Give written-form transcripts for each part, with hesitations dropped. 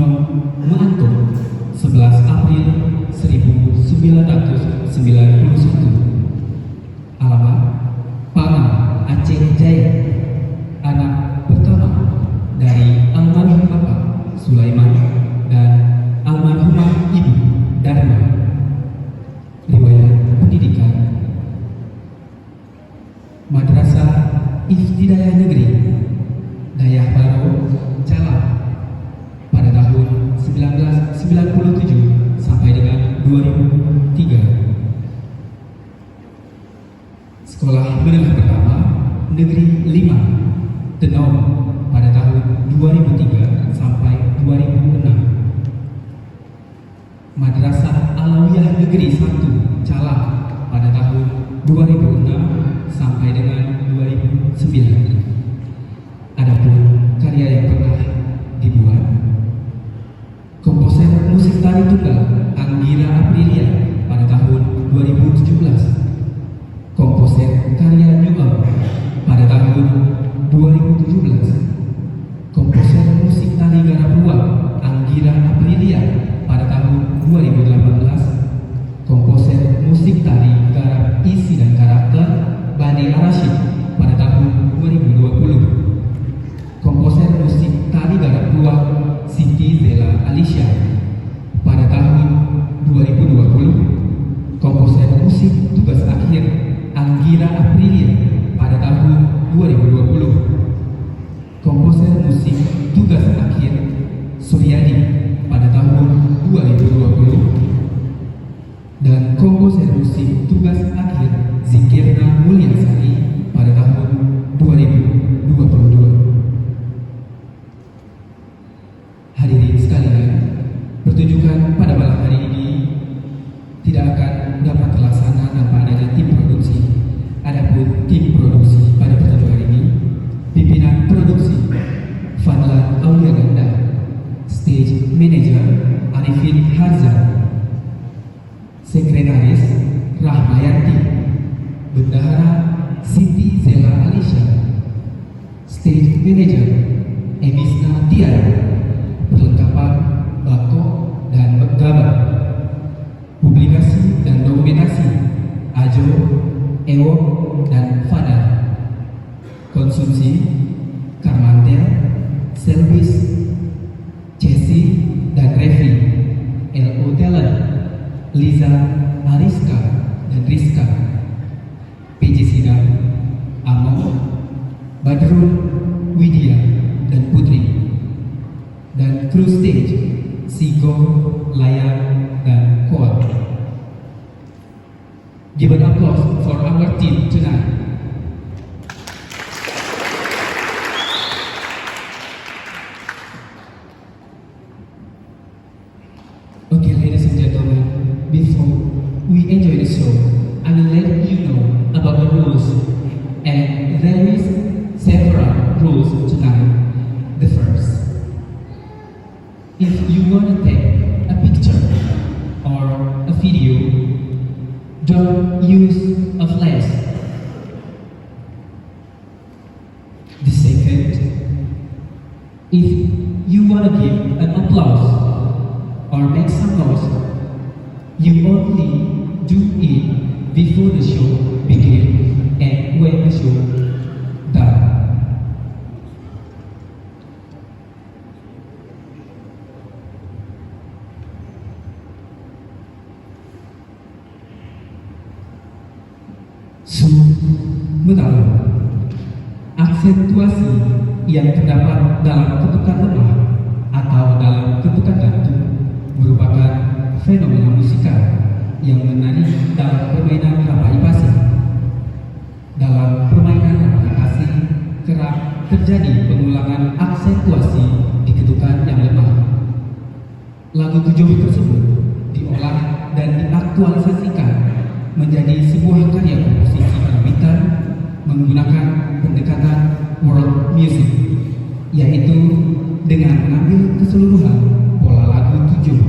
Gunung Meantung 11 April 1991. Alamat Pangan Aceh Jaya. Anak pertama dari almarhum Bapak Sulaiman dan almarhumah Ibu Dharma. Riwayat pendidikan Madrasah Ibtidaiyah Negeri Dayah Baro Calam pada tahun 1997 sampai dengan 2003. Sekolah Menengah Pertama Negeri 5 Tenom pada tahun 2003 sampai 2006. Madrasah Alawiyah Negeri 1 Calam pada tahun 2006 sampai dengan 2009. Adapun karya yang pernah dibuat: komposer musik tari tunggal Anggira Aprilia pada tahun 2017, komposer karya Nyuam pada tahun 2017, komposer musik tari Garapua Anggira Aprilia pada tahun 2018, komposer musik tari garap isi dan karakter Bani Arashid pada tahun 2020, komposer musik tari Garapua Siti Zela Alicia pada tahun 2020, komposer musik tugas akhir Anggira Aprilia pada tahun 2020, komposer musik tugas akhir Suryadi pada tahun 2020, dan komposer musik tugas akhir Zikirna Mulyasari pada tahun 2022. Hadirin sekalian, pertunjukan pada malam hari ini tidak akan dapat terlaksana tanpa adanya tim produksi. Adapun tim produksi pada pertunjukan ini, pimpinan produksi Fadlan Aulia Ganda, stage manager Arifin Hazan, sekretaris Rahmayanti, bendahara Siti Zela Alicia, stage manager Emisna Tiara, perlengkapan bako dan gambar, publikasi dan dokumentasi Ajo, Ewo, dan Fada, konsumsi Karmantel, Selvis, Chesi, dan Revi, LO Talent, Liza, Ariska, dan Rizka, PJ Sidang, Amo, Badrul, Widya, dan Putri, dan kru stage Sigo, Layang, dan Koal. Give an applause for our team tonight. Okay, ladies and gentlemen, before we enjoy the show, I will let you know about the rules, and there is several rules tonight. The first: if you want to take a picture or a video, don't use a flash. The second: if you want to give an applause or make some noise, you only do it before the show begins and when the show done. Mengetahui aksentuasi yang terdapat dalam ketukan lemah atau dalam ketukan gantung merupakan fenomena musikal yang menarik dalam permainan rapai pasir. Dalam permainan rapai pasir kerap terjadi pengulangan aksentuasi di ketukan yang lemah. Lagu tujuh tersebut diolah dan diaktualisasikan menjadi sebuah karya komposisi parameter menggunakan pendekatan world music, yaitu dengan mengambil keseluruhan pola lagu tujuh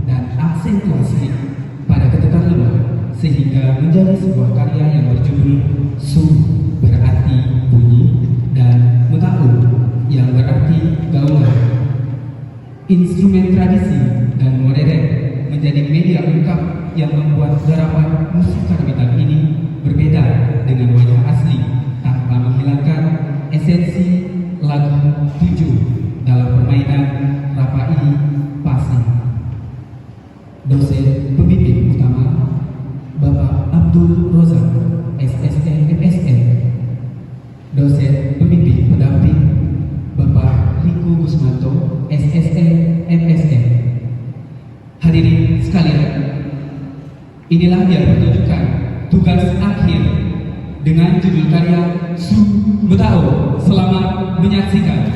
dan aksentuasi pada ketukan lemah sehingga menjadi sebuah karya yang berjudul Su, berarti bunyi, dan Mutaku yang berarti gaungan. Instrumen tradisi dan modern menjadi media lengkap yang membuat garapan musik karawitan ini berbeda dengan wajah asli tanpa menghilangkan esensi lagu tujuh dalam permainan Rapai Pasi. Dosen pembimbing utama Bapak Abdul Rozak, SSN MSN. Dosen pembimbing pendamping Bapak Riko Gusmanto, SSN MSN. Hadirin sekalian, inilah dia pertunjukan tugas akhir dengan judul karya Su Betao. Selamat menyaksikan.